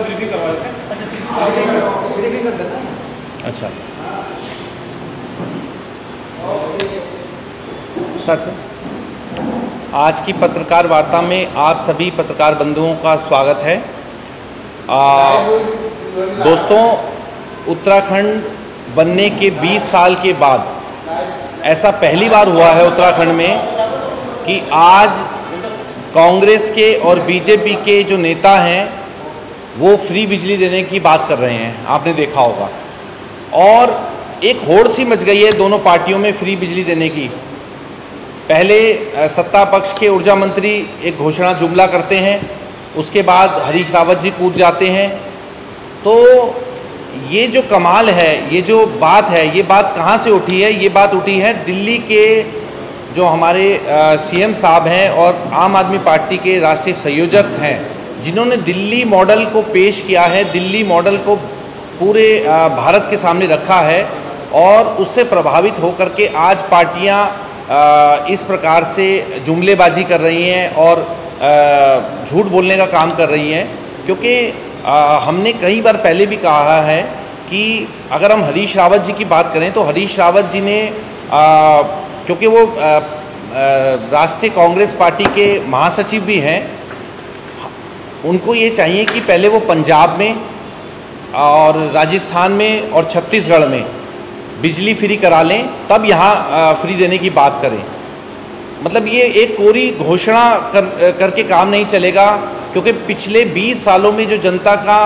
Briefing करवा देते हैं। अच्छा स्टार्ट कर। आज की पत्रकार वार्ता में आप सभी पत्रकार बंधुओं का स्वागत है। दोस्तों, उत्तराखंड बनने के 20 साल के बाद ऐसा पहली बार हुआ है उत्तराखंड में कि आज कांग्रेस के और बीजेपी के जो नेता हैं वो फ्री बिजली देने की बात कर रहे हैं। आपने देखा होगा, और एक होड़ सी मच गई है दोनों पार्टियों में फ्री बिजली देने की। पहले सत्ता पक्ष के ऊर्जा मंत्री एक घोषणा जुमला करते हैं, उसके बाद हरीश रावत जी कूद जाते हैं। तो ये जो कमाल है, ये जो बात है, ये बात कहाँ से उठी है? ये बात उठी है दिल्ली के जो हमारे सीएम साहब हैं और आम आदमी पार्टी के राष्ट्रीय संयोजक हैं, जिन्होंने दिल्ली मॉडल को पेश किया है, दिल्ली मॉडल को पूरे भारत के सामने रखा है, और उससे प्रभावित होकर के आज पार्टियां इस प्रकार से जुमलेबाजी कर रही हैं और झूठ बोलने का काम कर रही हैं। क्योंकि हमने कई बार पहले भी कहा है कि अगर हम हरीश रावत जी की बात करें तो हरीश रावत जी ने क्योंकि वो राष्ट्रीय कांग्रेस पार्टी के महासचिव भी हैं, उनको ये चाहिए कि पहले वो पंजाब में और राजस्थान में और छत्तीसगढ़ में बिजली फ्री करा लें, तब यहाँ फ्री देने की बात करें। मतलब ये एक कोरी घोषणा करके काम नहीं चलेगा, क्योंकि पिछले 20 सालों में जो जनता का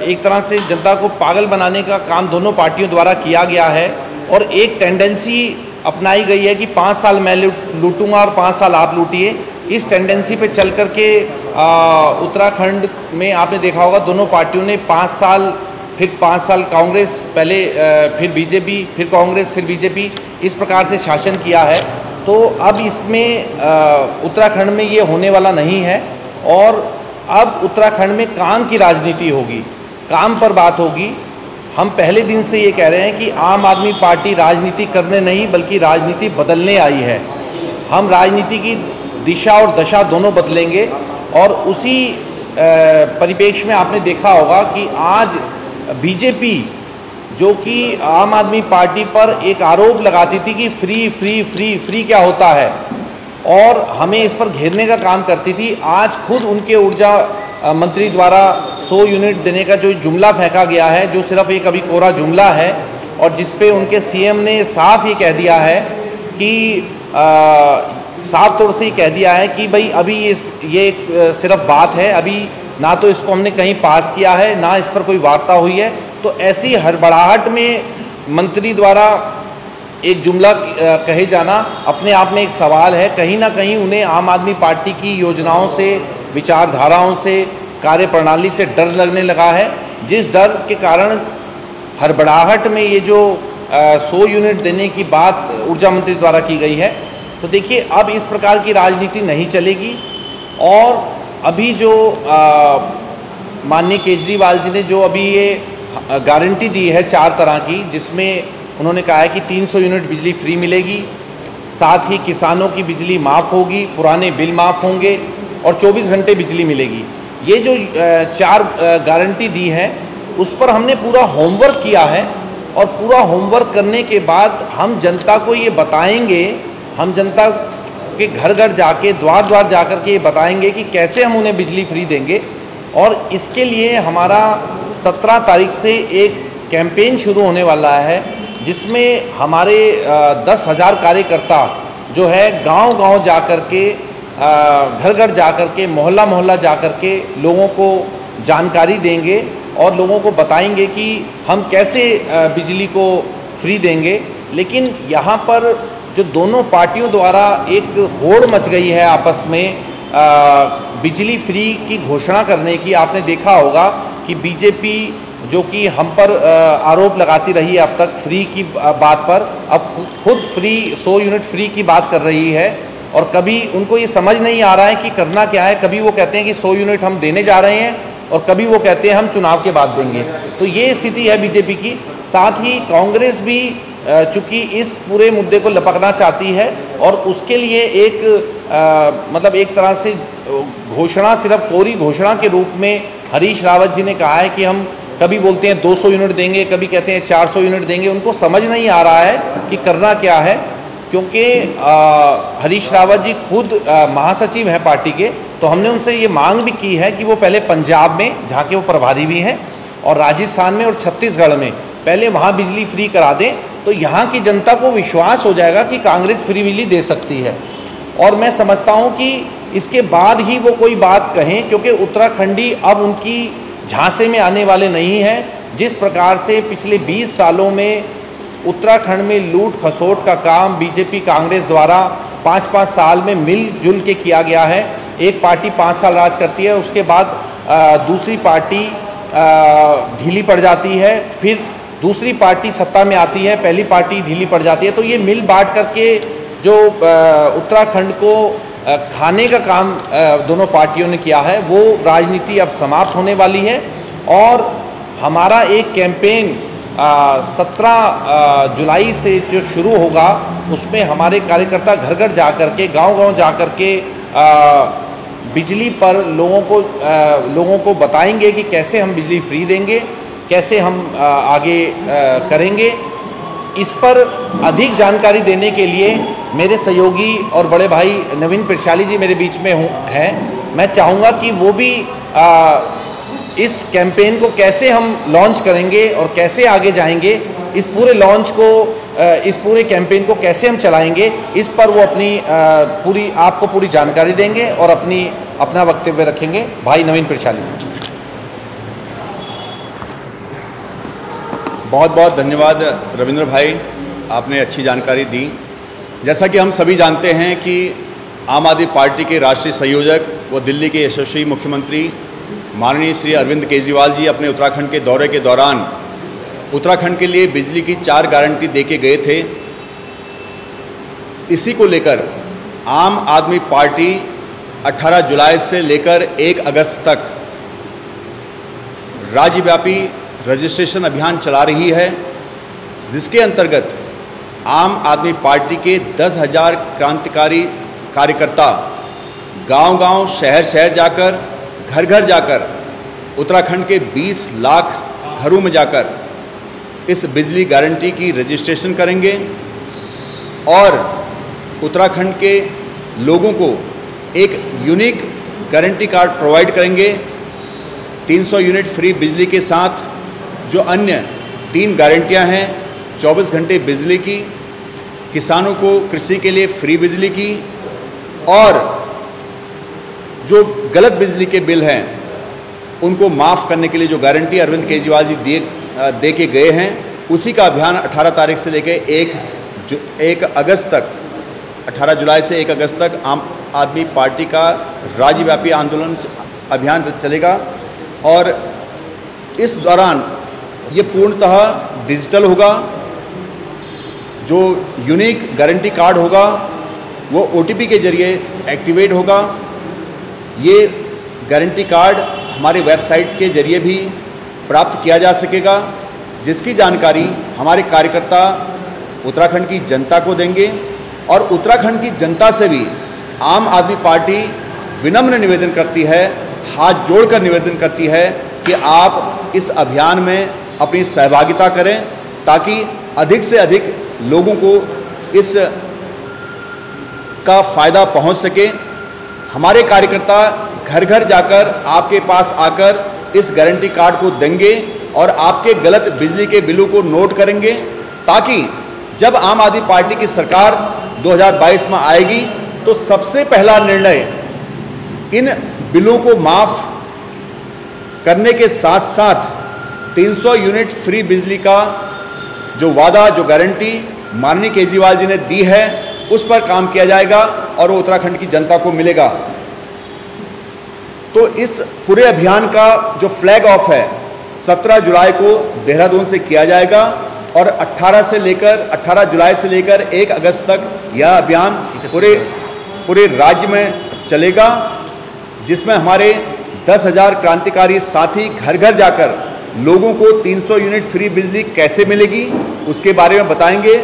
एक तरह से जनता को पागल बनाने का काम दोनों पार्टियों द्वारा किया गया है, और एक टेंडेंसी अपनाई गई है कि 5 साल मैं लूटूंगा और 5 साल आप लूटिए। इस टेंडेंसी पे चल करके उत्तराखंड में आपने देखा होगा दोनों पार्टियों ने 5 साल, फिर 5 साल कांग्रेस, पहले फिर बीजेपी, फिर कांग्रेस, फिर बीजेपी, इस प्रकार से शासन किया है। तो अब इसमें उत्तराखंड में ये होने वाला नहीं है, और अब उत्तराखंड में काम की राजनीति होगी, काम पर बात होगी। हम पहले दिन से ये कह रहे हैं कि आम आदमी पार्टी राजनीति करने नहीं बल्कि राजनीति बदलने आई है। हम राजनीति की दिशा और दशा दोनों बदलेंगे, और उसी परिप्रेक्ष्य में आपने देखा होगा कि आज बीजेपी, जो कि आम आदमी पार्टी पर एक आरोप लगाती थी कि फ्री फ्री फ्री फ्री क्या होता है और हमें इस पर घेरने का काम करती थी, आज खुद उनके ऊर्जा मंत्री द्वारा 100 यूनिट देने का जो जुमला फेंका गया है, जो सिर्फ एक अभी कोरा जुमला है, और जिस पे उनके सीएम ने साफ ये कह दिया है कि साफ तौर से ही कह दिया है कि भाई अभी ये सिर्फ बात है, अभी ना तो इसको हमने कहीं पास किया है, ना इस पर कोई वार्ता हुई है। तो ऐसी हड़बड़ाहट में मंत्री द्वारा एक जुमला कहे जाना अपने आप में एक सवाल है। कहीं ना कहीं उन्हें आम आदमी पार्टी की योजनाओं से, विचारधाराओं से, कार्यप्रणाली से डर लगने लगा है, जिस डर के कारण हड़बड़ाहट में ये जो 100 यूनिट देने की बात ऊर्जा मंत्री द्वारा की गई है। तो देखिए, अब इस प्रकार की राजनीति नहीं चलेगी। और अभी जो माननीय केजरीवाल जी ने जो अभी ये गारंटी दी है 4 तरह की, जिसमें उन्होंने कहा है कि 300 यूनिट बिजली फ्री मिलेगी, साथ ही किसानों की बिजली माफ़ होगी, पुराने बिल माफ़ होंगे और 24 घंटे बिजली मिलेगी। ये जो 4 गारंटी दी है, उस पर हमने पूरा होमवर्क किया है, और पूरा होमवर्क करने के बाद हम जनता को ये बताएंगे, हम जनता के घर घर जाके, द्वार द्वार जाकर के ये बताएंगे कि कैसे हम उन्हें बिजली फ्री देंगे। और इसके लिए हमारा 17 तारीख से एक कैंपेन शुरू होने वाला है, जिसमें हमारे 10,000 कार्यकर्ता जो है गांव-गांव जाकर के, घर घर जाकर के, मोहल्ला मोहल्ला जाकर के लोगों को जानकारी देंगे और लोगों को बताएंगे कि हम कैसे बिजली को फ्री देंगे। लेकिन यहाँ पर जो दोनों पार्टियों द्वारा एक होड़ मच गई है आपस में बिजली फ्री की घोषणा करने की, आपने देखा होगा कि बीजेपी जो कि हम पर आरोप लगाती रही है अब तक फ्री की बात पर, अब खुद फ्री 100 यूनिट फ्री की बात कर रही है। और कभी उनको ये समझ नहीं आ रहा है कि करना क्या है। कभी वो कहते हैं कि 100 यूनिट हम देने जा रहे हैं, और कभी वो कहते हैं हम चुनाव के बाद देंगे। तो ये स्थिति है बीजेपी की। साथ ही कांग्रेस भी चूँकि इस पूरे मुद्दे को लपकना चाहती है, और उसके लिए एक मतलब एक तरह से घोषणा, सिर्फ कोरी घोषणा के रूप में हरीश रावत जी ने कहा है कि हम कभी बोलते हैं 200 यूनिट देंगे, कभी कहते हैं 400 यूनिट देंगे। उनको समझ नहीं आ रहा है कि करना क्या है, क्योंकि हरीश रावत जी खुद महासचिव हैं पार्टी के। तो हमने उनसे ये मांग भी की है कि वो पहले पंजाब में, जहाँ के वो प्रभारी भी हैं, और राजस्थान में और छत्तीसगढ़ में पहले वहाँ बिजली फ्री करा दें, तो यहाँ की जनता को विश्वास हो जाएगा कि कांग्रेस फ्री बिजली दे सकती है। और मैं समझता हूँ कि इसके बाद ही वो कोई बात कहें, क्योंकि उत्तराखंडी अब उनकी झांसे में आने वाले नहीं हैं। जिस प्रकार से पिछले 20 सालों में उत्तराखंड में लूट खसोट का काम बीजेपी कांग्रेस द्वारा 5-5 साल में मिलजुल के किया गया है। एक पार्टी 5 साल राज करती है, उसके बाद दूसरी पार्टी ढीली पड़ जाती है, फिर दूसरी पार्टी सत्ता में आती है, पहली पार्टी ढीली पड़ जाती है। तो ये मिल बांट करके जो उत्तराखंड को खाने का काम दोनों पार्टियों ने किया है, वो राजनीति अब समाप्त होने वाली है। और हमारा एक कैंपेन 17 जुलाई से जो शुरू होगा, उसमें हमारे कार्यकर्ता घर घर जा कर के, गाँव-गाँव जा कर के बिजली पर लोगों को बताएंगे कि कैसे हम बिजली फ्री देंगे, कैसे हम आगे करेंगे। इस पर अधिक जानकारी देने के लिए मेरे सहयोगी और बड़े भाई नवीन पिरशाली जी मेरे बीच में हैं। मैं चाहूँगा कि वो भी इस कैंपेन को कैसे हम लॉन्च करेंगे और कैसे आगे जाएंगे, इस पूरे लॉन्च को, इस पूरे कैंपेन को कैसे हम चलाएंगे, इस पर वो अपनी आपको पूरी जानकारी देंगे और अपना वक्तव्य रखेंगे। भाई नवीन पिरशाली जी। बहुत बहुत धन्यवाद रविंद्र भाई, आपने अच्छी जानकारी दी। जैसा कि हम सभी जानते हैं कि आम आदमी पार्टी के राष्ट्रीय संयोजक व दिल्ली के यशस्वी मुख्यमंत्री माननीय श्री अरविंद केजरीवाल जी अपने उत्तराखंड के दौरे के दौरान उत्तराखंड के लिए बिजली की 4 गारंटी दे के गए थे। इसी को लेकर आम आदमी पार्टी 18 जुलाई से लेकर 1 अगस्त तक राज्यव्यापी रजिस्ट्रेशन अभियान चला रही है, जिसके अंतर्गत आम आदमी पार्टी के 10,000 क्रांतिकारी कार्यकर्ता गांव-गांव, शहर-शहर जाकर, घर-घर जाकर उत्तराखंड के 20 लाख घरों में जाकर इस बिजली गारंटी की रजिस्ट्रेशन करेंगे और उत्तराखंड के लोगों को एक यूनिक गारंटी कार्ड प्रोवाइड करेंगे। 300 यूनिट फ्री बिजली के साथ जो अन्य 3 गारंटियां हैं, 24 घंटे बिजली की, किसानों को कृषि के लिए फ्री बिजली की, और जो गलत बिजली के बिल हैं उनको माफ़ करने के लिए जो गारंटी अरविंद केजरीवाल जी दे के गए हैं, उसी का अभियान 18 तारीख से लेकर 1 अगस्त तक, 18 जुलाई से 1 अगस्त तक आम आदमी पार्टी का राज्यव्यापी आंदोलन अभियान चलेगा। और इस दौरान ये पूर्णतः डिजिटल होगा। जो यूनिक गारंटी कार्ड होगा वो OTP के जरिए एक्टिवेट होगा। ये गारंटी कार्ड हमारे वेबसाइट के जरिए भी प्राप्त किया जा सकेगा, जिसकी जानकारी हमारे कार्यकर्ता उत्तराखंड की जनता को देंगे। और उत्तराखंड की जनता से भी आम आदमी पार्टी विनम्र निवेदन करती है, हाथ जोड़कर निवेदन करती है कि आप इस अभियान में अपनी सहभागिता करें, ताकि अधिक से अधिक लोगों को इस का फ़ायदा पहुंच सके। हमारे कार्यकर्ता घर घर जाकर आपके पास आकर इस गारंटी कार्ड को देंगे और आपके गलत बिजली के बिलों को नोट करेंगे, ताकि जब आम आदमी पार्टी की सरकार 2022 में आएगी तो सबसे पहला निर्णय इन बिलों को माफ़ करने के साथ साथ 300 यूनिट फ्री बिजली का जो वादा, जो गारंटी माननीय केजरीवाल जी ने दी है, उस पर काम किया जाएगा और वो उत्तराखंड की जनता को मिलेगा। तो इस पूरे अभियान का जो फ्लैग ऑफ है 17 जुलाई को देहरादून से किया जाएगा और 18 जुलाई से लेकर 1 अगस्त तक यह अभियान पूरे राज्य में चलेगा, जिसमें हमारे 10,000 क्रांतिकारी साथी घर घर जाकर लोगों को 300 यूनिट फ्री बिजली कैसे मिलेगी उसके बारे में बताएंगे।